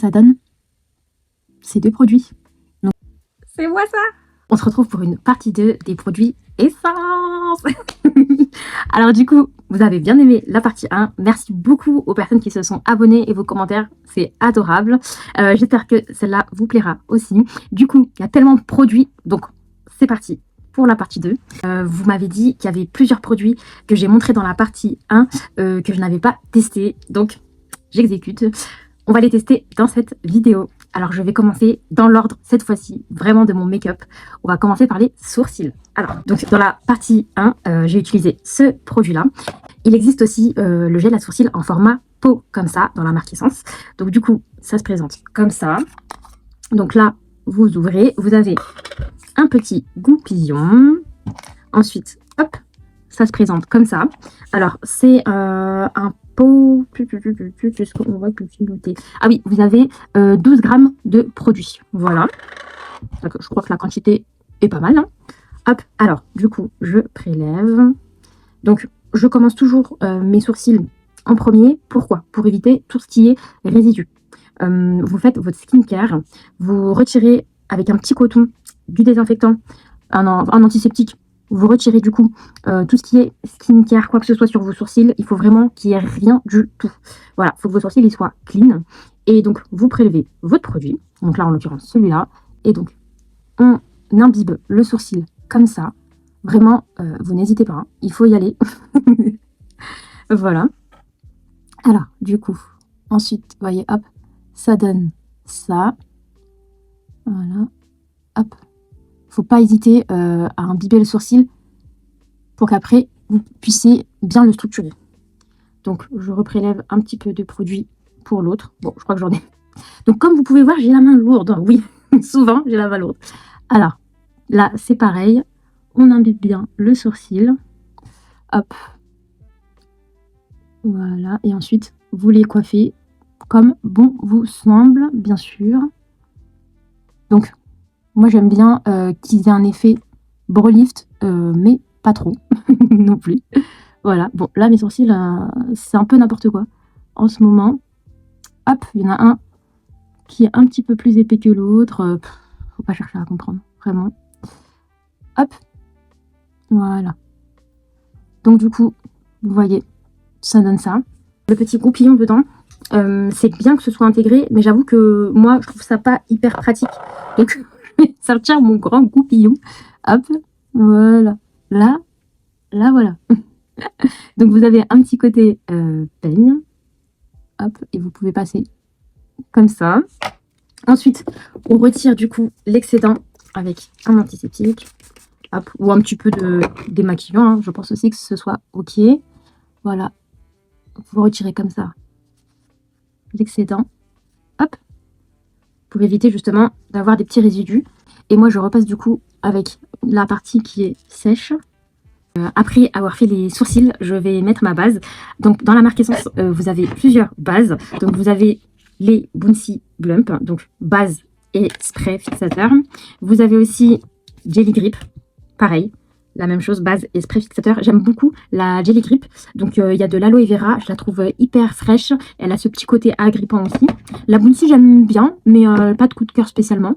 ça donne ces deux produits. Donc, c'est moi ça. On se retrouve pour une partie 2 des produits Essence. Alors du coup, vous avez bien aimé la partie 1. Merci beaucoup aux personnes qui se sont abonnées et vos commentaires, c'est adorable. J'espère que celle-là vous plaira aussi. Du coup, il y a tellement de produits, donc c'est parti pour la partie 2. Vous m'avez dit qu'il y avait plusieurs produits que j'ai montrés dans la partie 1 que je n'avais pas testé, donc j'exécute. On va les tester dans cette vidéo. Alors je vais commencer dans l'ordre cette fois-ci, vraiment de mon make-up. On va commencer par les sourcils. Alors, donc dans la partie 1, j'ai utilisé ce produit-là. Il existe aussi le gel à sourcils en format pot, comme ça, dans la marque Essence. Donc du coup, ça se présente comme ça. Donc là, vous ouvrez, vous avez un petit goupillon. Ensuite, hop, ça se présente comme ça. Alors, c'est un pot... On voit que c'est noté. Ah oui, vous avez 12 grammes de produit. Voilà. Donc, je crois que la quantité est pas mal. Hein. Hop, alors, du coup, je prélève. Donc, je commence toujours mes sourcils en premier. Pourquoi? Pour éviter tout ce qui est résidus. Vous faites votre skincare. Vous retirez avec un petit coton du désinfectant, un antiseptique. Vous retirez du coup tout ce qui est skincare, quoi que ce soit sur vos sourcils. Il faut vraiment qu'il n'y ait rien du tout. Voilà, il faut que vos sourcils ils soient clean. Et donc, vous prélevez votre produit. Donc là, en l'occurrence, celui-là. Et donc, on imbibe le sourcil comme ça. Vraiment, vous n'hésitez pas. Hein, il faut y aller. Voilà. Alors, du coup, ensuite, vous voyez, hop, ça donne ça. Voilà. Hop. Faut pas hésiter à imbiber le sourcil pour qu'après, vous puissiez bien le structurer. Donc, je reprélève un petit peu de produit pour l'autre. Bon, je crois que j'en ai. Donc, comme vous pouvez voir, j'ai la main lourde. Oui, souvent, j'ai la main lourde. Alors, là, c'est pareil. On imbibe bien le sourcil. Hop. Voilà. Et ensuite, vous les coiffez comme bon vous semble, bien sûr. Donc, moi, j'aime bien qu'ils aient un effet brow lift, mais pas trop non plus. Voilà. Bon, là, mes sourcils, c'est un peu n'importe quoi. En ce moment, hop, il y en a un qui est un petit peu plus épais que l'autre. Faut pas chercher à comprendre, vraiment. Hop. Voilà. Donc, du coup, vous voyez, ça donne ça. Le petit goupillon dedans, c'est bien que ce soit intégré, mais j'avoue que moi, je trouve ça pas hyper pratique. Donc, sortir mon grand goupillon. Hop, voilà. Là, voilà. Donc, vous avez un petit côté peigne. Hop, et vous pouvez passer comme ça. Ensuite, on retire du coup l'excédent avec un antiseptique. Hop, ou un petit peu de démaquillant. Hein. Je pense aussi que ce soit OK. Voilà. Vous retirez comme ça l'excédent. Hop. Pour éviter justement d'avoir des petits résidus. Et moi, je repasse du coup avec la partie qui est sèche. Après avoir fait les sourcils, je vais mettre ma base. Donc, dans la marque Essence, vous avez plusieurs bases. Donc, vous avez les Bouncy Blump, donc base et spray fixateur. Vous avez aussi Jelly Grip, pareil. La même chose, base et spray fixateur. J'aime beaucoup la Jelly Grip. Donc, il y a de l'aloe vera. Je la trouve hyper fraîche. Elle a ce petit côté agrippant aussi. La Bouncy, j'aime bien, mais pas de coup de cœur spécialement.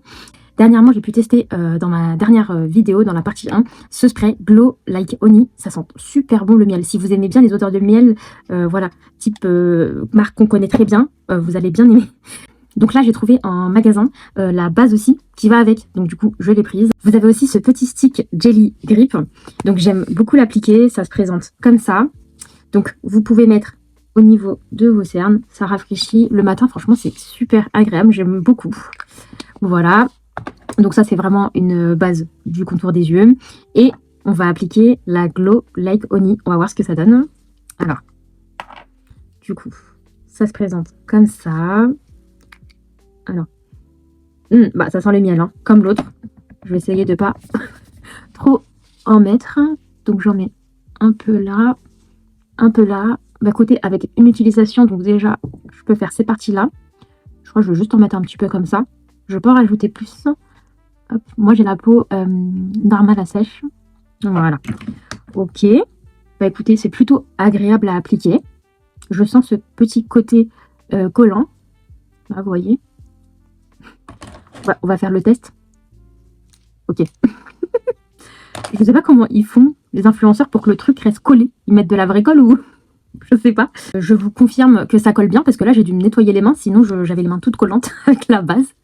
Dernièrement, j'ai pu tester dans ma dernière vidéo, dans la partie 1, ce spray Glow Like Honey. Ça sent super bon le miel. Si vous aimez bien les odeurs de miel, voilà, type marque qu'on connaît très bien, vous allez bien aimer. Donc là, j'ai trouvé en magasin la base aussi qui va avec. Donc du coup, je l'ai prise. Vous avez aussi ce petit stick Jelly Grip. Donc j'aime beaucoup l'appliquer. Ça se présente comme ça. Donc vous pouvez mettre au niveau de vos cernes. Ça rafraîchit. Le matin, franchement, c'est super agréable. J'aime beaucoup. Voilà. Donc ça, c'est vraiment une base du contour des yeux. Et on va appliquer la Glow Like Honey. On va voir ce que ça donne. Alors, du coup, ça se présente comme ça. Alors, bah, ça sent le miel, hein, comme l'autre. Je vais essayer de ne pas trop en mettre. Donc, j'en mets un peu là, un peu là. Bah, côté avec une utilisation, donc déjà, je peux faire ces parties-là. Je crois que je vais juste en mettre un petit peu comme ça. Je peux en rajouter plus. Hop. Moi, j'ai la peau normale à sèche. Voilà. Ok. Bah, écoutez, c'est plutôt agréable à appliquer. Je sens ce petit côté collant. Là, vous voyez. Ouais, on va faire le test. Ok. Je sais pas comment ils font, les influenceurs, pour que le truc reste collé. Ils mettent de la vraie colle ou... Je sais pas. Je vous confirme que ça colle bien parce que là, j'ai dû me nettoyer les mains. Sinon, j'avais les mains toutes collantes avec la base.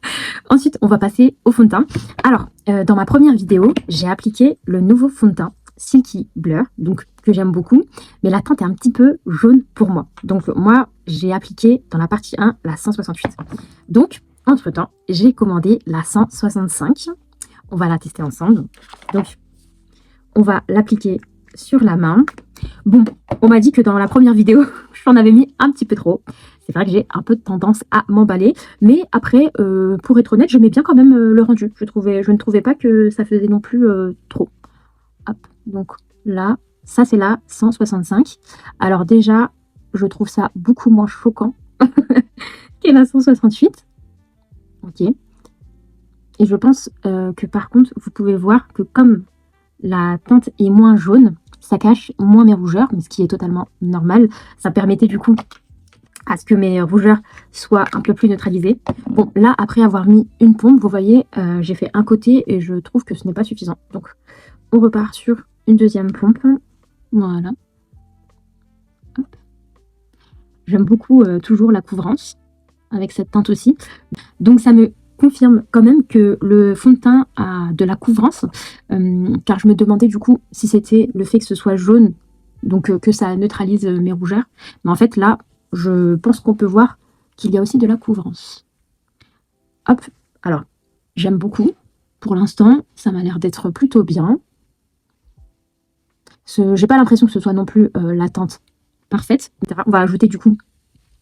Ensuite, on va passer au fond de teint. Alors, dans ma première vidéo, j'ai appliqué le nouveau fond de teint Silky Blur, donc que j'aime beaucoup. Mais la teinte est un petit peu jaune pour moi. Donc, moi, j'ai appliqué dans la partie 1 la 168. Donc, entre-temps, j'ai commandé la 165. On va la tester ensemble. Donc, on va l'appliquer sur la main. Bon, on m'a dit que dans la première vidéo, j'en avais mis un petit peu trop. C'est vrai que j'ai un peu de tendance à m'emballer. Mais après, pour être honnête, j'aimais bien quand même le rendu. Je ne trouvais pas que ça faisait non plus trop. Hop, donc là, ça c'est la 165. Alors déjà, je trouve ça beaucoup moins choquant qu'est la 168. Ok. Et je pense que par contre, vous pouvez voir que comme la teinte est moins jaune, ça cache moins mes rougeurs, mais ce qui est totalement normal. Ça permettait du coup à ce que mes rougeurs soient un peu plus neutralisées. Bon, là, après avoir mis une pompe, vous voyez, j'ai fait un côté et je trouve que ce n'est pas suffisant. Donc, on repart sur une deuxième pompe. Voilà. J'aime beaucoup toujours la couvrance avec cette teinte aussi. Donc, ça me confirme quand même que le fond de teint a de la couvrance, car je me demandais du coup si c'était le fait que ce soit jaune, donc que ça neutralise mes rougeurs. Mais en fait là, je pense qu'on peut voir qu'il y a aussi de la couvrance. Hop, alors j'aime beaucoup. Pour l'instant, ça m'a l'air d'être plutôt bien. J'ai pas l'impression que ce soit non plus la teinte parfaite. On va ajouter du coup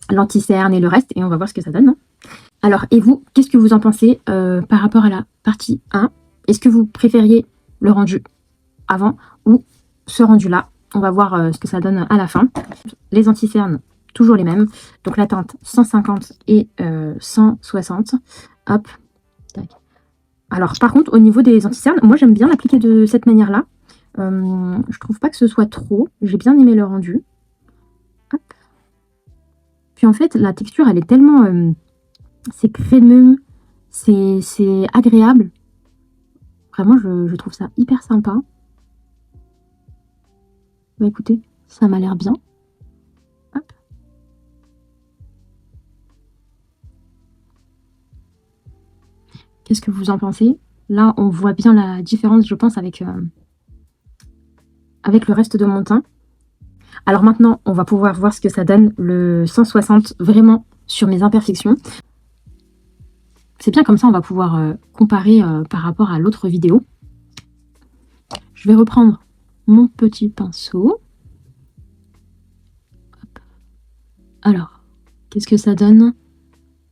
l'anti-cerne et le reste et on va voir ce que ça donne. Alors, et vous, qu'est-ce que vous en pensez par rapport à la partie 1? Est-ce que vous préfériez le rendu avant ou ce rendu-là? On va voir ce que ça donne à la fin. Les anti-cernes, toujours les mêmes. Donc la teinte 150 et 160. Hop. Tac. Alors, par contre, au niveau des anti-cernes, moi j'aime bien l'appliquer de cette manière-là. Je trouve pas que ce soit trop. J'ai bien aimé le rendu. Hop. Puis en fait, la texture, elle est tellement... c'est crémeux, c'est agréable. Vraiment, je trouve ça hyper sympa. Bah écoutez, ça m'a l'air bien. Hop. Qu'est-ce que vous en pensez? Là, on voit bien la différence, je pense, avec le reste de mon teint. Alors maintenant, on va pouvoir voir ce que ça donne, le 160, vraiment sur mes imperfections. C'est bien, comme ça on va pouvoir comparer par rapport à l'autre vidéo. Je vais reprendre mon petit pinceau. Hop. Alors, qu'est-ce que ça donne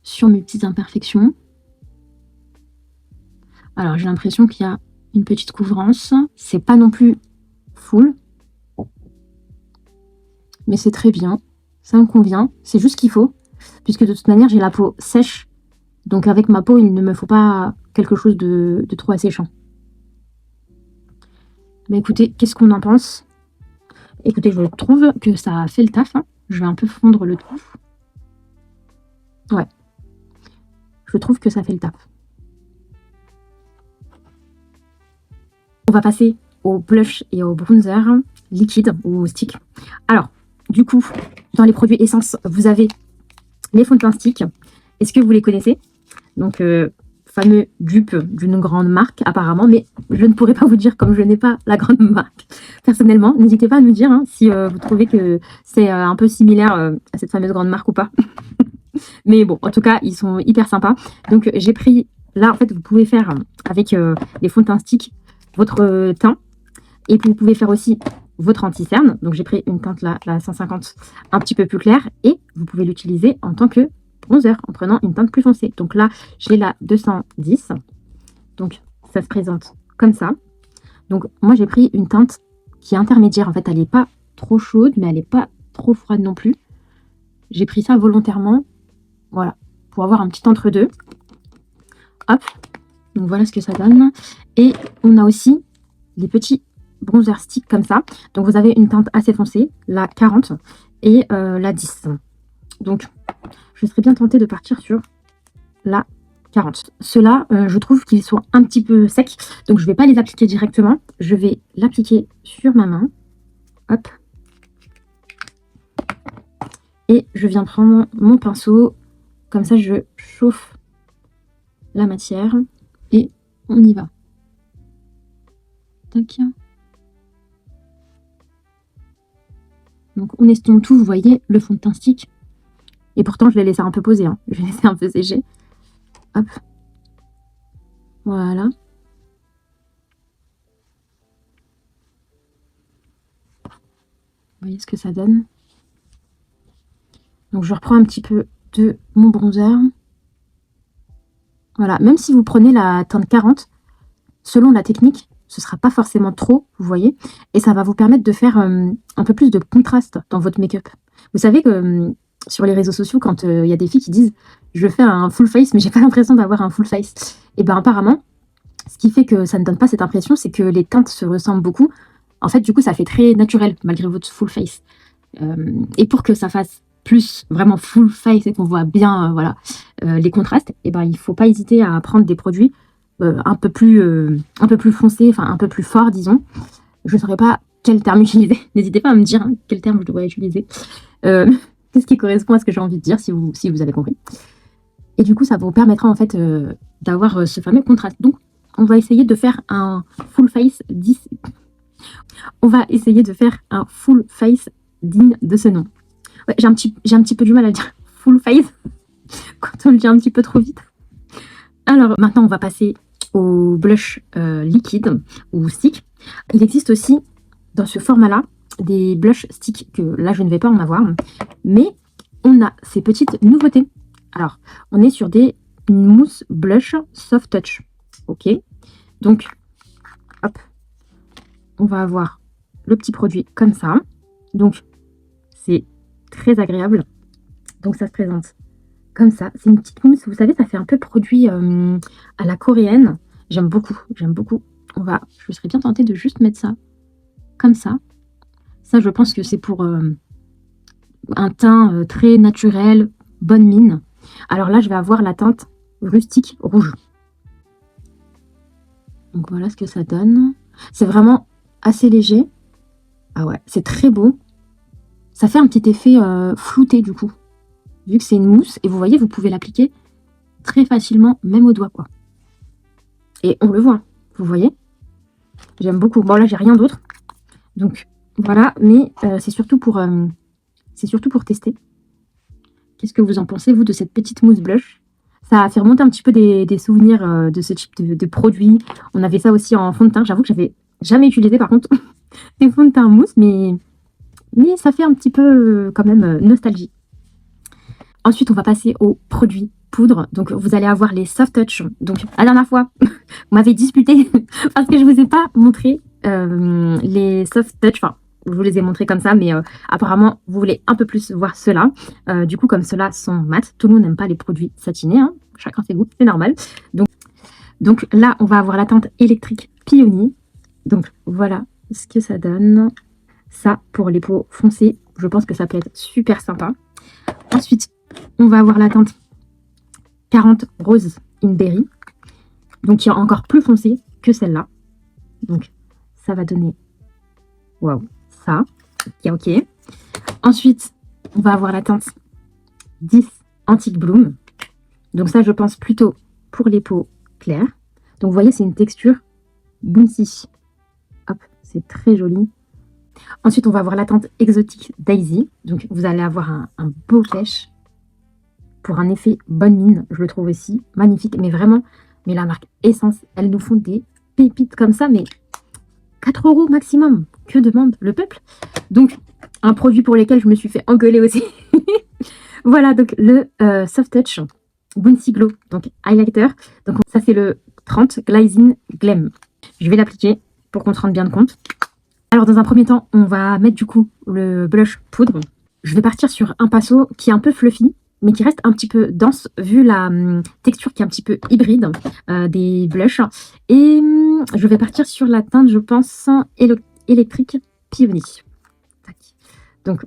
sur mes petites imperfections? Alors, j'ai l'impression qu'il y a une petite couvrance. C'est pas non plus full. Mais c'est très bien. Ça me convient. C'est juste ce qu'il faut. Puisque de toute manière, j'ai la peau sèche. Donc avec ma peau, il ne me faut pas quelque chose de trop asséchant. Mais écoutez, qu'est-ce qu'on en pense? Écoutez, je trouve que ça a fait le taf. Hein. Je vais un peu fondre le tout. Ouais. Je trouve que ça fait le taf. On va passer au blush et au bronzer liquide ou stick. Alors, du coup, dans les produits essence, vous avez les fonds de teint stick. Est-ce que vous les connaissez? Donc, fameux dupe d'une grande marque apparemment, mais je ne pourrais pas vous dire comme je n'ai pas la grande marque. Personnellement, n'hésitez pas à nous dire hein, si vous trouvez que c'est un peu similaire à cette fameuse grande marque ou pas. Mais bon, en tout cas, ils sont hyper sympas. Donc, j'ai pris, là, en fait, vous pouvez faire avec les fonds de teint stick votre teint. Et puis, vous pouvez faire aussi votre anti-cerne. Donc, j'ai pris une teinte, là, la 150, un petit peu plus claire. Et vous pouvez l'utiliser en tant que bronzer en prenant une teinte plus foncée. Donc là, j'ai la 210. Donc, ça se présente comme ça. Donc, moi, j'ai pris une teinte qui est intermédiaire. En fait, elle n'est pas trop chaude, mais elle n'est pas trop froide non plus. J'ai pris ça volontairement. Voilà. Pour avoir un petit entre-deux. Hop. Donc, voilà ce que ça donne. Et on a aussi les petits bronzer stick comme ça. Donc, vous avez une teinte assez foncée, la 40 et la 10. Donc, je serais bien tentée de partir sur la 40. Ceux-là, je trouve qu'ils sont un petit peu secs, donc je vais pas les appliquer directement. Je vais l'appliquer sur ma main. Hop. Et je viens prendre mon pinceau. Comme ça, je chauffe la matière et on y va. Tac. Donc on estompe tout, vous voyez, le fond de teint stick. Et pourtant, je l'ai laissé un peu poser, hein. Je l'ai laissé un peu sécher. Hop. Voilà. Vous voyez ce que ça donne. Donc je reprends un petit peu de mon bronzer. Voilà, même si vous prenez la teinte 40, selon la technique, ce ne sera pas forcément trop, vous voyez. Et ça va vous permettre de faire un peu plus de contraste dans votre make-up. Vous savez que sur les réseaux sociaux, quand il y a des filles qui disent « je fais un full face, mais j'ai pas l'impression d'avoir un full face », et bien apparemment, ce qui fait que ça ne donne pas cette impression, c'est que les teintes se ressemblent beaucoup. En fait, du coup, ça fait très naturel, malgré votre full face. Et pour que ça fasse plus vraiment full face et qu'on voit bien voilà, les contrastes, et ben, il ne faut pas hésiter à prendre des produits un peu plus foncés, enfin un peu plus forts, disons. Je ne saurais pas quel terme utiliser. N'hésitez pas à me dire hein, quel terme je devrais utiliser. Qu'est-ce qui correspond à ce que j'ai envie de dire, si vous avez compris. Et du coup, ça vous permettra en fait d'avoir ce fameux contraste. Donc, on va essayer de faire un full face 10. On va essayer de faire un full face digne de ce nom. Ouais, j'ai un petit peu du mal à le dire full face quand on le dit un petit peu trop vite. Alors maintenant, on va passer au blush liquide ou stick. Il existe aussi dans ce format-là des blush stick que là, je ne vais pas en avoir. Mais on a ces petites nouveautés. Alors, on est sur des mousse blush soft touch. Ok. Donc, hop, on va avoir le petit produit comme ça. Donc, c'est très agréable. Donc, ça se présente comme ça. C'est une petite mousse, vous savez, ça fait un peu produit à la coréenne. J'aime beaucoup, j'aime beaucoup. Je serais bien tentée de juste mettre ça comme ça. Ça, je pense que c'est pour un teint très naturel, bonne mine. Alors là, je vais avoir la teinte rustique rouge. Donc voilà ce que ça donne. C'est vraiment assez léger. Ah ouais, c'est très beau. Ça fait un petit effet flouté du coup. Vu que c'est une mousse, et vous voyez, vous pouvez l'appliquer très facilement, même au doigt, quoi. Et on le voit, vous voyez. J'aime beaucoup. Bon, là, j'ai rien d'autre. Donc, voilà, mais c'est surtout pour tester. Qu'est-ce que vous en pensez, vous, de cette petite mousse blush? Ça a fait remonter un petit peu des souvenirs de ce type de produit. On avait ça aussi en fond de teint. J'avoue que j'avais jamais utilisé, par contre, des fonds de teint mousse, mais ça fait un petit peu, quand même, nostalgie. Ensuite, on va passer aux produits poudre. Donc, vous allez avoir les soft touch. Donc, la dernière fois, vous m'avez disputé parce que je ne vous ai pas montré les soft touch. Enfin, je vous les ai montrés comme ça, mais apparemment, vous voulez un peu plus voir ceux-là. Du coup, comme ceux-là sont mat, tout le monde n'aime pas les produits satinés. Hein. Chacun ses goûts, c'est normal. Donc là, on va avoir la teinte électrique Peony. Donc, voilà ce que ça donne. Ça, pour les peaux foncées, je pense que ça peut être super sympa. Ensuite, on va avoir la teinte 40 Rose in Berry, donc qui est encore plus foncée que celle-là. Donc ça va donner, waouh, ça, ok. Ensuite, on va avoir la teinte 10 Antique Bloom. Donc ça, je pense plutôt pour les peaux claires. Donc vous voyez, c'est une texture bouncy. Hop, c'est très joli. Ensuite, on va avoir la teinte exotique Daisy. Donc vous allez avoir un beau cache. Pour un effet bonne mine, je le trouve aussi magnifique. Mais vraiment, mais la marque Essence, elles nous font des pépites comme ça, mais 4 € maximum. Que demande le peuple? Donc, un produit pour lequel je me suis fait engueuler aussi. Voilà, donc le Soft Touch Bouncy Glow, donc highlighter. Donc ça, c'est le 30 Glazing Glam. Je vais l'appliquer pour qu'on se rende bien compte. Alors, dans un premier temps, on va mettre du coup le blush poudre. Je vais partir sur un pinceau qui est un peu fluffy, mais qui reste un petit peu dense vu la texture qui est un petit peu hybride des blushs. Et je vais partir sur la teinte, je pense, électrique Peony. Donc,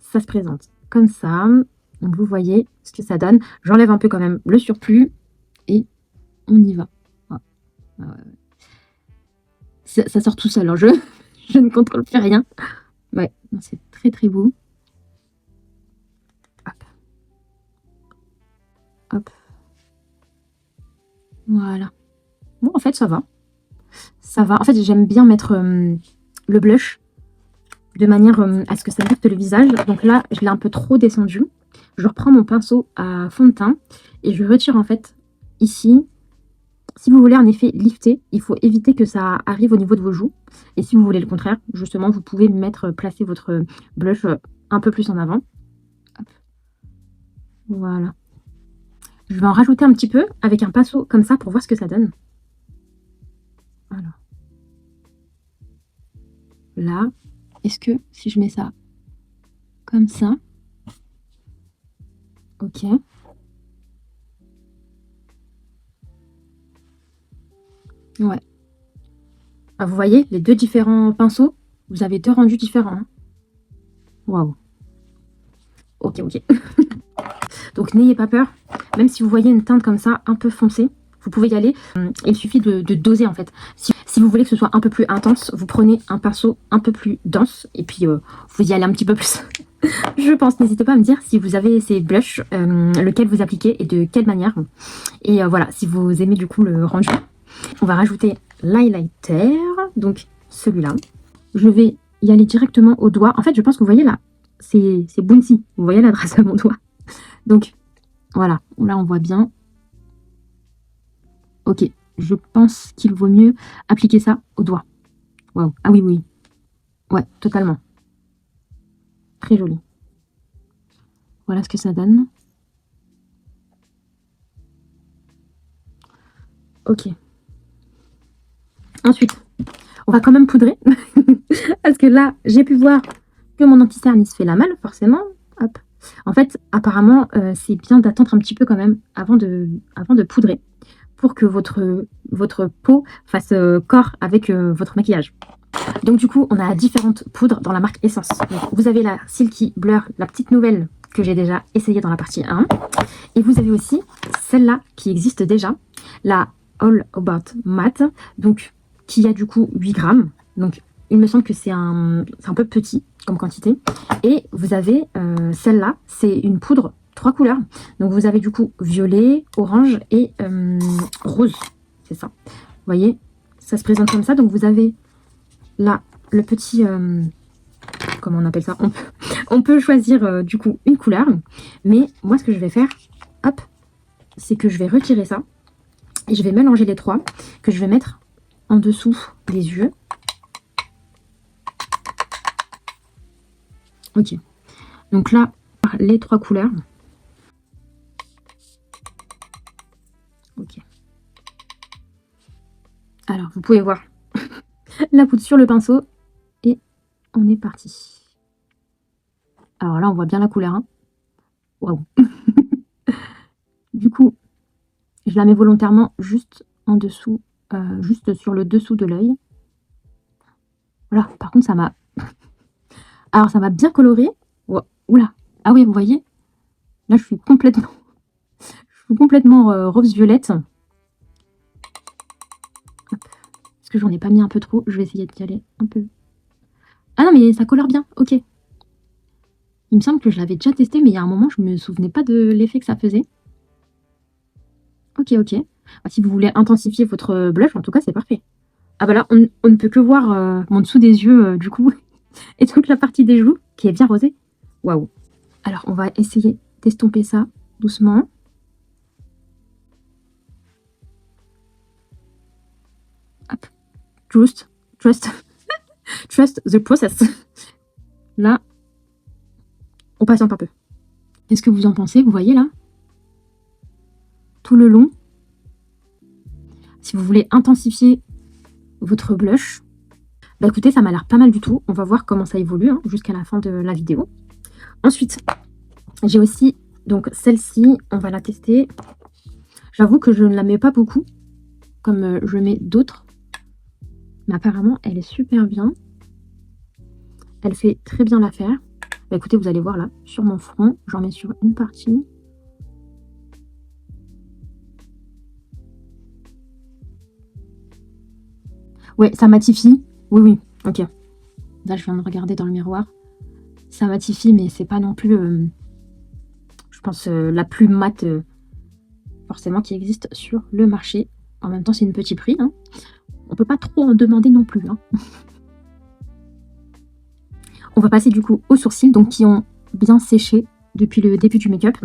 ça se présente comme ça. Donc, vous voyez ce que ça donne. J'enlève un peu quand même le surplus. Et on y va. Ah, ah ouais, ouais. Ça sort tout seul, hein, je ne contrôle plus rien. Ouais, c'est très très beau. Hop. Hop. Voilà. Bon, en fait, ça va. Ça va. En fait, j'aime bien mettre le blush de manière à ce que ça lifte le visage. Donc là, je l'ai un peu trop descendu. Je reprends mon pinceau à fond de teint et je retire en fait ici. Si vous voulez un effet lifté, il faut éviter que ça arrive au niveau de vos joues. Et si vous voulez le contraire, justement, vous pouvez placer votre blush un peu plus en avant. Hop. Voilà. Je vais en rajouter un petit peu avec un pinceau comme ça pour voir ce que ça donne. Voilà. Là, est-ce que si je mets ça comme ça, ok. Ouais. Ah, vous voyez, les deux différents pinceaux, vous avez deux rendus différents. Hein. Waouh. Ok, ok. Donc n'ayez pas peur, même si vous voyez une teinte comme ça, un peu foncée, vous pouvez y aller. Il suffit de doser en fait. Si vous voulez que ce soit un peu plus intense, vous prenez un pinceau un peu plus dense et puis vous y allez un petit peu plus. Je pense, n'hésitez pas à me dire si vous avez ces blushs, lequel vous appliquez et de quelle manière. Et voilà, si vous aimez du coup le rendu. On va rajouter l'highlighter, donc celui-là. Je vais y aller directement au doigt. En fait, je pense que vous voyez là, c'est bouncy. Vous voyez la trace à mon doigt. Donc, voilà. Là, on voit bien. Ok. Je pense qu'il vaut mieux appliquer ça au doigt. Waouh. Ah oui, oui. Ouais, totalement. Très joli. Voilà ce que ça donne. Ok. Ensuite, on va quand même poudrer. Parce que là, j'ai pu voir que mon anti-cerne, il se fait la malle, forcément. Hop. En fait, apparemment, c'est bien d'attendre un petit peu quand même avant de poudrer pour que votre peau fasse corps avec votre maquillage. Donc du coup, on a différentes poudres dans la marque Essence. Donc, vous avez la Silky Blur, la petite nouvelle que j'ai déjà essayée dans la partie 1. Et vous avez aussi celle-là qui existe déjà, la All About Matte, donc qui a du coup 8 grammes. Donc il me semble que c'est un peu petit comme quantité. Et vous avez celle-là, c'est une poudre 3 couleurs. Donc vous avez du coup violet, orange et rose. C'est ça. Vous voyez, ça se présente comme ça. Donc vous avez là le petit... comment on appelle ça, on peut choisir du coup une couleur. Mais moi, ce que je vais faire, hop, c'est que je vais retirer ça. Et je vais mélanger les trois, que je vais mettre en dessous des yeux. Ok. Donc là, les trois couleurs. Ok. Alors, vous pouvez voir la poudre sur le pinceau. Et on est parti. Alors là, on voit bien la couleur. Hein. Waouh. Du coup, je la mets volontairement juste en dessous, juste sur le dessous de l'œil. Voilà, par contre, ça m'a... Alors, ça m'a bien coloré. Oula. Ah oui, vous voyez. Là, je suis complètement rose-violette. Parce que j'en ai pas mis un peu trop. Je vais essayer d'y aller un peu. Ah non, mais ça colore bien. Ok. Il me semble que je l'avais déjà testé, mais il y a un moment, je me souvenais pas de l'effet que ça faisait. Ok, ok. Bah, si vous voulez intensifier votre blush, en tout cas, c'est parfait. Ah bah là, on ne peut que voir mon dessous des yeux, du coup. Et toute la partie des joues, qui est bien rosée. Waouh. Alors, on va essayer d'estomper ça doucement. Hop. Trust the process. Là, on patiente un peu. Qu'est-ce que vous en pensez? Vous voyez là? Tout le long. Si vous voulez intensifier votre blush, bah écoutez, ça m'a l'air pas mal du tout. On va voir comment ça évolue hein, jusqu'à la fin de la vidéo. Ensuite, j'ai aussi donc celle-ci, on va la tester. J'avoue que je ne la mets pas beaucoup, comme je mets d'autres. Mais apparemment, elle est super bien. Elle fait très bien l'affaire. Bah écoutez, vous allez voir là, sur mon front, j'en mets sur une partie. Ouais, ça matifie. Oui, oui, ok. Là, je viens de regarder dans le miroir. Ça matifie, mais c'est pas non plus, je pense, la plus mate, forcément, qui existe sur le marché. En même temps, c'est une petit prix, hein. On peut pas trop en demander non plus, hein. On va passer du coup aux sourcils, donc qui ont bien séché depuis le début du make-up.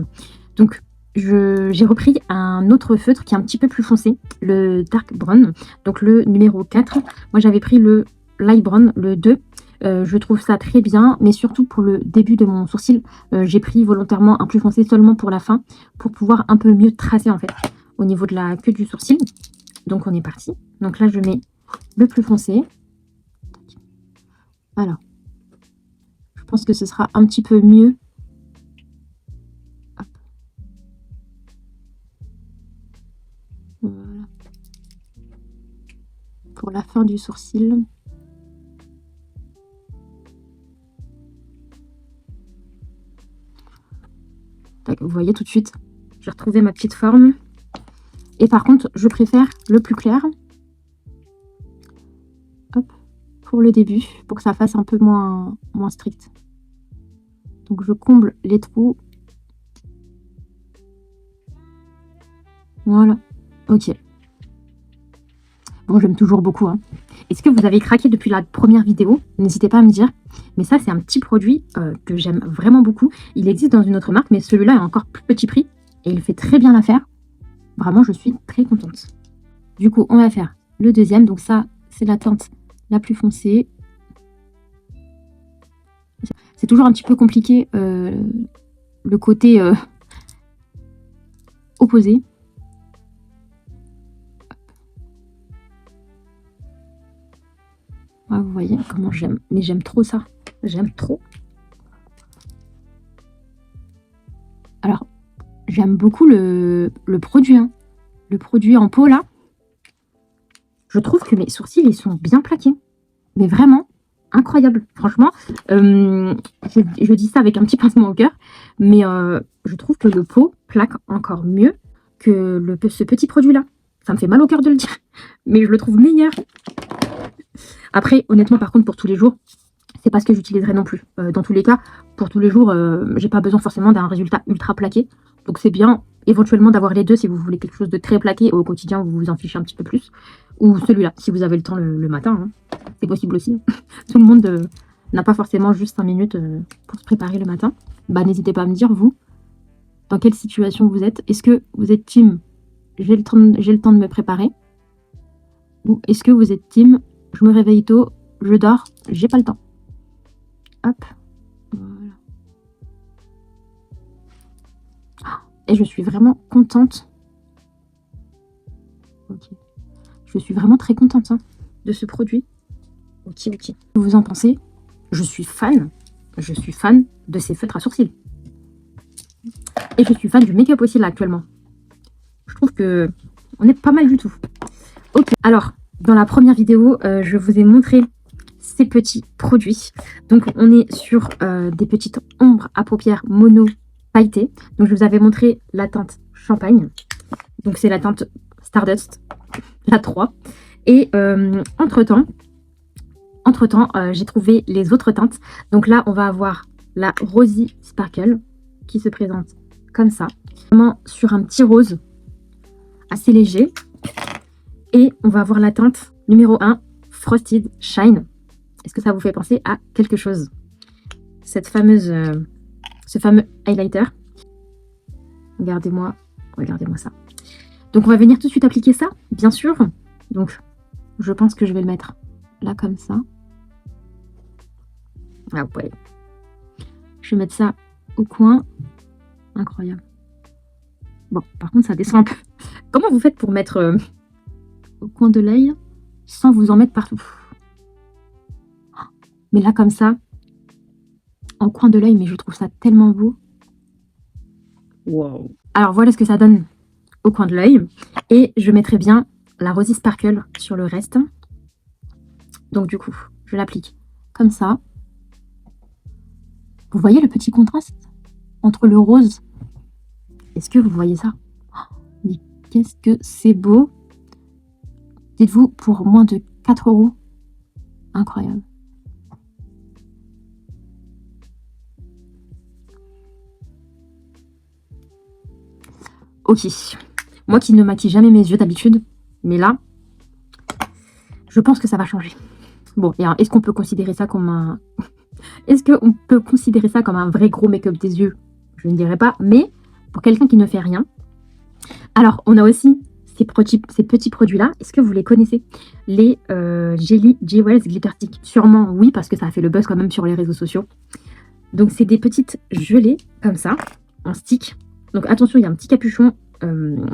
Donc, j'ai repris un autre feutre qui est un petit peu plus foncé, le Dark Brown, donc le numéro 4. Moi, j'avais pris le Light Brown, le 2. Je trouve ça très bien, mais surtout pour le début de mon sourcil, j'ai pris volontairement un plus foncé seulement pour la fin, pour pouvoir un peu mieux tracer en fait, au niveau de la queue du sourcil. Donc, on est parti. Donc là, je mets le plus foncé. Alors, je pense que ce sera un petit peu mieux. Hop. Voilà. Pour la fin du sourcil. Vous voyez tout de suite, j'ai retrouvé ma petite forme. Et par contre, je préfère le plus clair. Hop, pour le début, pour que ça fasse un peu moins strict. Donc je comble les trous. Voilà, ok. Bon, j'aime toujours beaucoup, hein. Est-ce que vous avez craqué depuis la première vidéo? N'hésitez pas à me dire. Mais ça, c'est un petit produit que j'aime vraiment beaucoup. Il existe dans une autre marque, mais celui-là est encore plus petit prix. Et il fait très bien l'affaire. Vraiment, je suis très contente. Du coup, on va faire le deuxième. Donc ça, c'est la teinte la plus foncée. C'est toujours un petit peu compliqué, le côté opposé. Ah, vous voyez comment j'aime. Mais j'aime trop ça. J'aime trop. Alors, j'aime beaucoup le produit. Hein. Le produit en pot, là. Je trouve que mes sourcils, ils sont bien plaqués. Mais vraiment, incroyable. Franchement, je dis ça avec un petit pincement au cœur. Mais je trouve que le pot plaque encore mieux que ce petit produit-là. Ça me fait mal au cœur de le dire. Mais je le trouve meilleur. Après, honnêtement, par contre, pour tous les jours, c'est pas ce que j'utiliserai non plus. Dans tous les cas, pour tous les jours, j'ai pas besoin forcément d'un résultat ultra plaqué. Donc c'est bien éventuellement d'avoir les deux si vous voulez quelque chose de très plaqué. Au quotidien, vous vous en fichez un petit peu plus. Ou celui-là, si vous avez le temps le matin. Hein. C'est possible aussi. Hein. Tout le monde n'a pas forcément juste 5 minutes pour se préparer le matin. Bah, n'hésitez pas à me dire, vous, dans quelle situation vous êtes. Est-ce que vous êtes team j'ai le temps de me préparer? Ou est-ce que vous êtes team je me réveille tôt, je dors, j'ai pas le temps. Hop. Voilà. Et je suis vraiment contente. Ok. Je suis vraiment très contente hein, de ce produit. Ok, ok. Que vous en pensez? Je suis fan. Je suis fan de ces feutres à sourcils. Et je suis fan du make-up aussi là actuellement. Je trouve que on est pas mal du tout. Ok. Alors, dans la première vidéo, je vous ai montré ces petits produits. Donc, on est sur des petites ombres à paupières mono pailletées. Donc, je vous avais montré la teinte champagne. Donc, c'est la teinte Stardust, la 3. Et entre-temps, j'ai trouvé les autres teintes. Donc là, on va avoir la Rosy Sparkle qui se présente comme ça. Vraiment sur un petit rose assez léger. Et on va avoir la teinte numéro 1, Frosted Shine. Est-ce que ça vous fait penser à quelque chose? Ce fameux highlighter. Regardez-moi ça. Donc on va venir tout de suite appliquer ça, bien sûr. Donc je pense que je vais le mettre là comme ça. Ah ouais. Je vais mettre ça au coin. Incroyable. Bon, par contre ça descend un peu. Comment vous faites pour mettre au coin de l'œil sans vous en mettre partout? Mais là comme ça, en coin de l'œil, mais je trouve ça tellement beau. Wow. Alors voilà ce que ça donne au coin de l'œil. Et je mettrai bien la Rosy Sparkle sur le reste. Donc du coup, je l'applique comme ça. Vous voyez le petit contraste entre le rose? Est-ce que vous voyez ça? Mais qu'est-ce que c'est beau! Dites-vous, pour moins de 4 €. Incroyable. Ok. Moi qui ne maquille jamais mes yeux d'habitude, mais là, je pense que ça va changer. Bon, et est-ce qu'on peut considérer ça comme un... Est-ce qu'on peut considérer ça comme un vrai gros make-up des yeux? Je ne dirais pas, mais pour quelqu'un qui ne fait rien. Alors, on a aussi ces petits produits-là. Est-ce que vous les connaissez? Les Jelly Jewels Glitter Stick. Sûrement oui, parce que ça a fait le buzz quand même sur les réseaux sociaux. Donc, c'est des petites gelées comme ça, en stick. Donc, attention, il y a un petit capuchon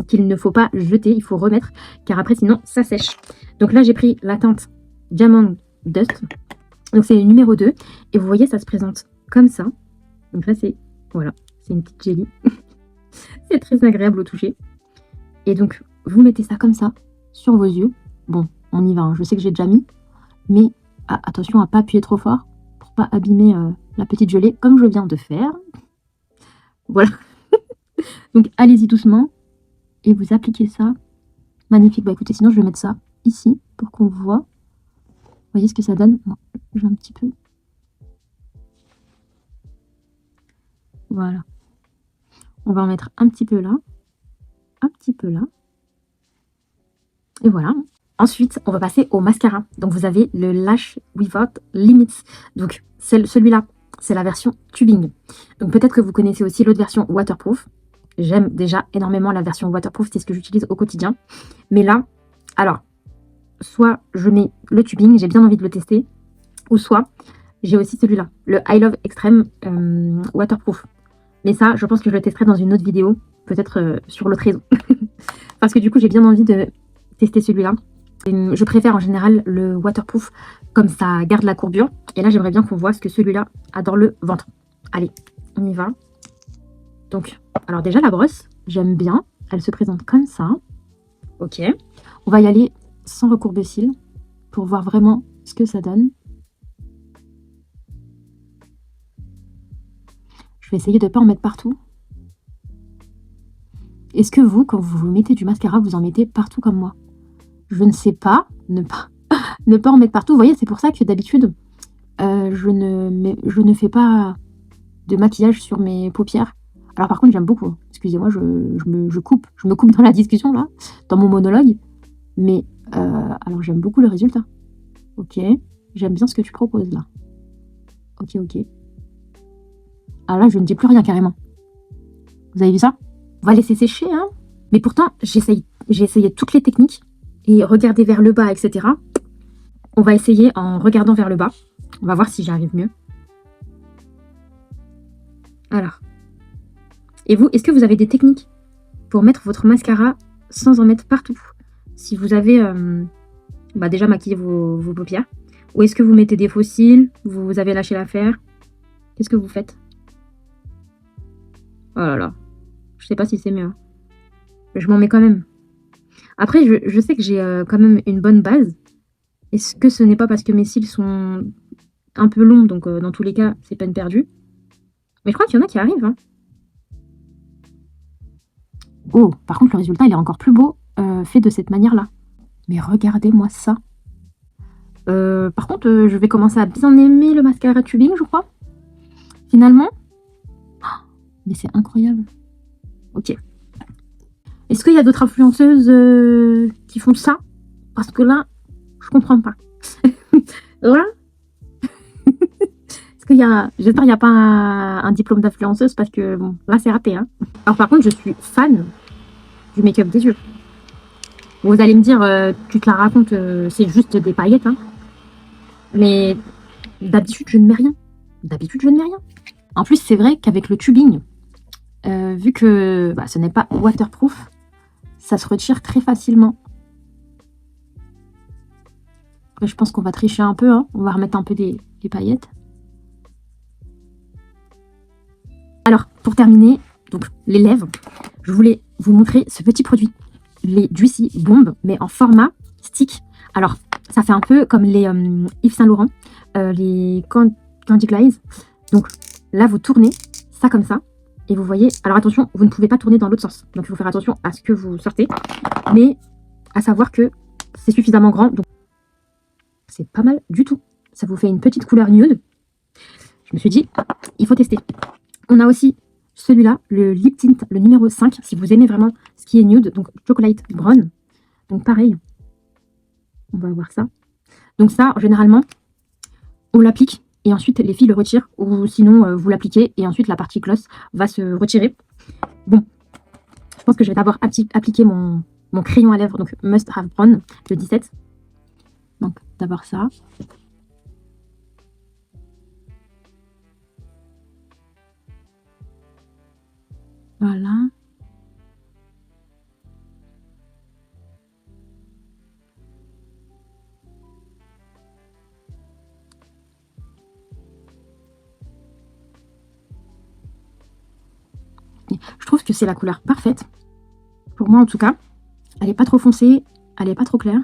qu'il ne faut pas jeter, il faut remettre, car après, sinon, ça sèche. Donc là, j'ai pris la teinte Diamond Dust. Donc, c'est le numéro 2. Et vous voyez, ça se présente comme ça. Donc là, c'est... Voilà, c'est une petite jelly. C'est très agréable au toucher. Et donc, vous mettez ça comme ça, sur vos yeux. Bon, on y va, hein. Je sais que j'ai déjà mis. Mais attention à ne pas appuyer trop fort, pour pas abîmer la petite gelée, comme je viens de faire. Voilà. Donc, allez-y doucement. Et vous appliquez ça. Magnifique. Bah écoutez, sinon, je vais mettre ça ici, pour qu'on voit. Vous voyez ce que ça donne? J'ai un petit peu. Voilà. On va en mettre un petit peu là. Un petit peu là. Et voilà. Ensuite, on va passer au mascara. Donc, vous avez le Lash Without Limits. Donc, celui-là, c'est la version tubing. Donc, peut-être que vous connaissez aussi l'autre version waterproof. J'aime déjà énormément la version waterproof. C'est ce que j'utilise au quotidien. Mais là, alors, soit je mets le tubing, j'ai bien envie de le tester. Ou soit, j'ai aussi celui-là, le I Love Extreme waterproof. Mais ça, je pense que je le testerai dans une autre vidéo. Peut-être sur l'autre réseau. Parce que du coup, j'ai bien envie de tester celui-là. Je préfère en général le waterproof, comme ça garde la courbure. Et là, j'aimerais bien qu'on voit ce que celui-là a dans le ventre. Allez, on y va. Donc, alors déjà, la brosse, j'aime bien. Elle se présente comme ça. Ok. On va y aller sans recourbe-cils pour voir vraiment ce que ça donne. Je vais essayer de ne pas en mettre partout. Est-ce que vous, quand vous mettez du mascara, vous en mettez partout comme moi? Je ne sais pas. Ne pas en mettre partout. Vous voyez, c'est pour ça que d'habitude, je ne fais pas de maquillage sur mes paupières. Alors par contre, j'aime beaucoup. Excusez-moi, je me coupe dans la discussion, là, dans mon monologue. Mais, alors j'aime beaucoup le résultat. Ok. J'aime bien ce que tu proposes, là. Ok, ok. Ah là, je ne dis plus rien, carrément. Vous avez vu ça? On va laisser sécher, hein. Mais pourtant, j'ai essayé toutes les techniques. Et regarder vers le bas, etc. On va essayer en regardant vers le bas. On va voir si j'y arrive mieux. Alors. Et vous, est-ce que vous avez des techniques pour mettre votre mascara sans en mettre partout? Si vous avez déjà maquillé vos paupières. Ou est-ce que vous mettez des faux cils? Vous avez lâché l'affaire? Qu'est-ce que vous faites? Oh là là. Je sais pas si c'est mieux. Je m'en mets quand même. Après, je sais que j'ai quand même une bonne base. Est-ce que ce n'est pas parce que mes cils sont un peu longs, donc dans tous les cas, c'est peine perdue. Mais je crois qu'il y en a qui arrivent. Hein. Oh, par contre, le résultat, il est encore plus beau fait de cette manière-là. Mais regardez-moi ça. Par contre, je vais commencer à bien aimer le mascara tubing, je crois. Finalement. Oh, mais c'est incroyable. Ok. Est-ce qu'il y a d'autres influenceuses qui font ça? Parce que là, je comprends pas. Là, j'espère qu'il n'y a pas un diplôme d'influenceuse parce que bon, là, c'est raté. Hein. Alors par contre, je suis fan du make-up des yeux. Vous allez me dire, tu te la racontes, c'est juste des paillettes. Hein. Mais d'habitude, je ne mets rien. En plus, c'est vrai qu'avec le tubing, vu que ce n'est pas waterproof, ça se retire très facilement. Après, je pense qu'on va tricher un peu. Hein. On va remettre un peu des paillettes. Alors, pour terminer, donc les lèvres, je voulais vous montrer ce petit produit. Les Juicy Bomb, mais en format stick. Alors, ça fait un peu comme les Yves Saint Laurent, les Candy Glaze. Donc là, vous tournez ça comme ça. Et vous voyez, alors attention, vous ne pouvez pas tourner dans l'autre sens. Donc il faut faire attention à ce que vous sortez. Mais à savoir que c'est suffisamment grand. Donc c'est pas mal du tout. Ça vous fait une petite couleur nude. Je me suis dit, il faut tester. On a aussi celui-là, le Lip Tint, le numéro 5, si vous aimez vraiment ce qui est nude, donc chocolate brown. Donc pareil, on va voir ça. Donc ça, généralement, on l'applique et ensuite les filles le retirent, ou sinon vous l'appliquez et ensuite la partie gloss va se retirer. Bon, je pense que je vais d'abord appliquer mon crayon à lèvres, donc Must Have Brown, le 17. Donc d'abord ça. Voilà. Je trouve que c'est la couleur parfaite. Pour moi en tout cas. Elle n'est pas trop foncée, elle n'est pas trop claire.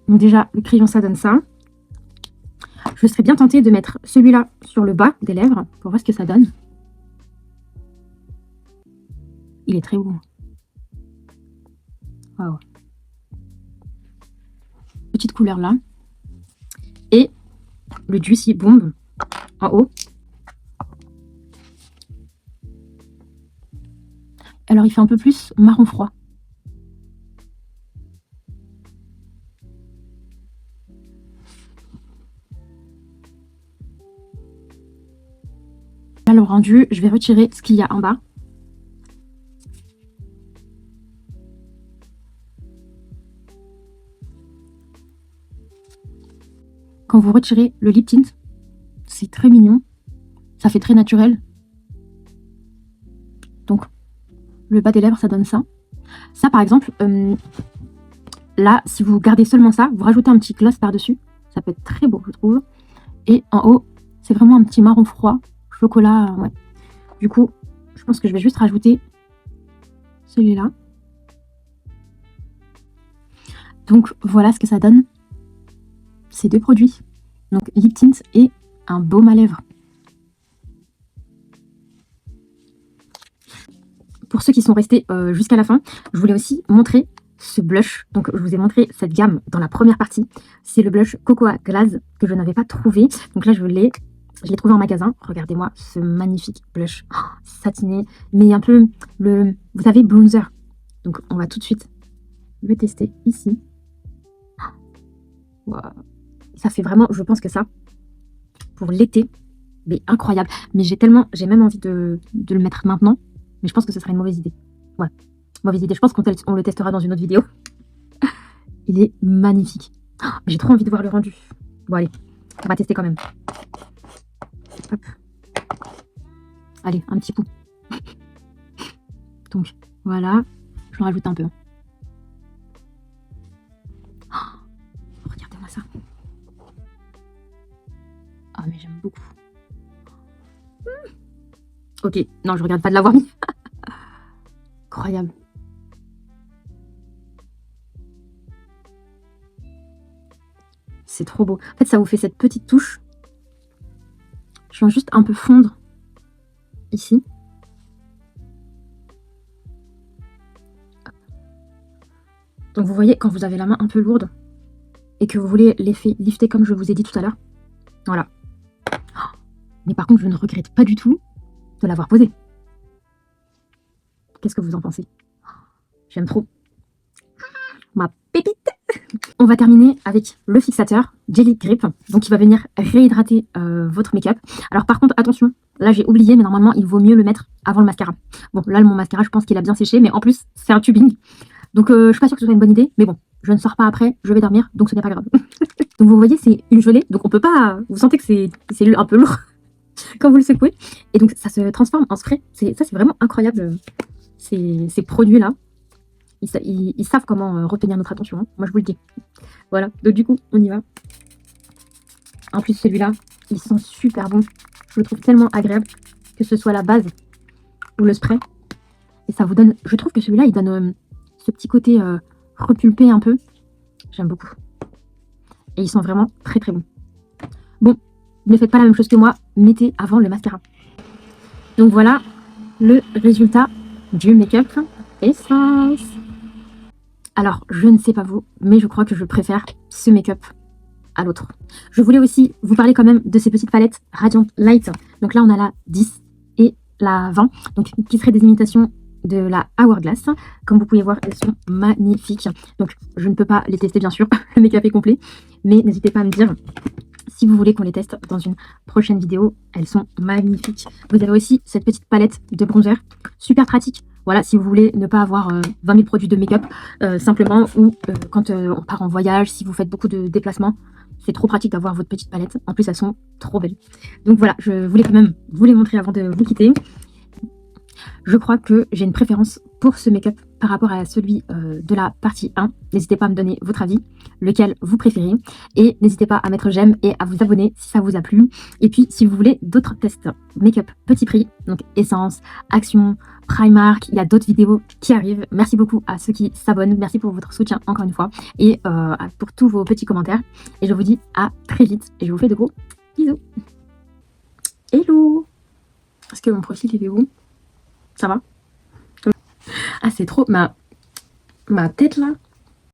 Donc déjà, le crayon, ça donne ça. Je serais bien tentée de mettre celui-là sur le bas des lèvres pour voir ce que ça donne. Il est très beau. Wow. Petite couleur là. Et le Juicy Bomb en haut. Alors il fait un peu plus marron froid. Là, le rendu, je vais retirer ce qu'il y a en bas. Quand vous retirez le lip tint, c'est très mignon. Ça fait très naturel. Donc, le bas des lèvres, ça donne ça. Ça, par exemple, là, si vous gardez seulement ça, vous rajoutez un petit gloss par-dessus. Ça peut être très beau, je trouve. Et en haut, c'est vraiment un petit marron froid. Chocolat, ouais. Du coup, je pense que je vais juste rajouter celui-là. Donc, voilà ce que ça donne. Ces deux produits. Donc, lip tint et un baume à lèvres. Pour ceux qui sont restés jusqu'à la fin, je voulais aussi montrer ce blush. Donc, je vous ai montré cette gamme dans la première partie. C'est le blush Cocoa Glaze que je n'avais pas trouvé. Donc là, je l'ai trouvé en magasin. Regardez-moi ce magnifique blush satiné, mais un peu le, vous savez, bronzer. Donc, on va tout de suite le tester ici. Wow. Ça fait vraiment, je pense que ça, pour l'été, mais incroyable. Mais j'ai même envie de le mettre maintenant. Mais je pense que ce serait une mauvaise idée. Ouais, mauvaise idée. Je pense qu'on le testera dans une autre vidéo. Il est magnifique. Oh, j'ai trop envie de voir le rendu. Bon, allez, on va tester quand même. Hop. Allez, un petit coup. Donc, voilà. Je en rajoute un peu. Oh, regardez-moi ça. Ah, mais j'aime beaucoup. Ok, non, je regarde pas de l'avoir mis. Incroyable. C'est trop beau. En fait, ça vous fait cette petite touche. Je viens juste un peu fondre ici. Donc vous voyez, quand vous avez la main un peu lourde et que vous voulez l'effet lifter comme je vous ai dit tout à l'heure. Voilà. Mais par contre, je ne regrette pas du tout de l'avoir posé. Qu'est-ce que vous en pensez? J'aime trop. Ma pépite. On va terminer avec le fixateur Jelly Grip, donc il va venir réhydrater votre make-up. Alors par contre, attention, là j'ai oublié, mais normalement il vaut mieux le mettre avant le mascara. Bon, là mon mascara, je pense qu'il a bien séché, mais en plus c'est un tubing. Donc je suis pas sûre que ce soit une bonne idée, mais bon, je ne sors pas après, je vais dormir, donc ce n'est pas grave. Donc vous voyez, c'est une gelée, donc on peut pas... Vous sentez que c'est un peu lourd quand vous le secouez. Et donc ça se transforme en spray. Ça c'est vraiment incroyable, ces produits-là. Ils savent comment retenir notre attention, hein. Moi je vous le dis. Voilà, donc du coup, on y va. En plus, celui-là, il sent super bon. Je le trouve tellement agréable, que ce soit la base ou le spray. Et ça vous donne... Je trouve que celui-là, il donne ce petit côté repulpé un peu. J'aime beaucoup. Et ils sont vraiment très très bons. Bon, ne faites pas la même chose que moi. Mettez avant le mascara. Donc voilà le résultat du make-up Essence. Alors, je ne sais pas vous, mais je crois que je préfère ce make-up à l'autre. Je voulais aussi vous parler quand même de ces petites palettes Radiant Light. Donc là, on a la 10 et la 20, donc qui seraient des imitations de la Hourglass. Comme vous pouvez voir, elles sont magnifiques. Donc, je ne peux pas les tester, bien sûr. Le make-up est complet. Mais n'hésitez pas à me dire si vous voulez qu'on les teste dans une prochaine vidéo. Elles sont magnifiques. Vous avez aussi cette petite palette de bronzer. Super pratique. Voilà, si vous voulez ne pas avoir 20 000 produits de make-up, simplement, ou quand on part en voyage, si vous faites beaucoup de déplacements, c'est trop pratique d'avoir votre petite palette. En plus, elles sont trop belles. Donc voilà, je voulais quand même vous les montrer avant de vous quitter. Je crois que j'ai une préférence pour ce make-up par rapport à celui de la partie 1. N'hésitez pas à me donner votre avis, lequel vous préférez. Et n'hésitez pas à mettre j'aime et à vous abonner si ça vous a plu. Et puis, si vous voulez d'autres tests make-up petit prix, donc Essence, Action, Primark, il y a d'autres vidéos qui arrivent. Merci beaucoup à ceux qui s'abonnent. Merci pour votre soutien encore une fois. Et pour tous vos petits commentaires. Et je vous dis à très vite. Et je vous fais de gros bisous. Hello! Est-ce que mon profil il est où? Ça va? Ah, c'est trop ma tête là.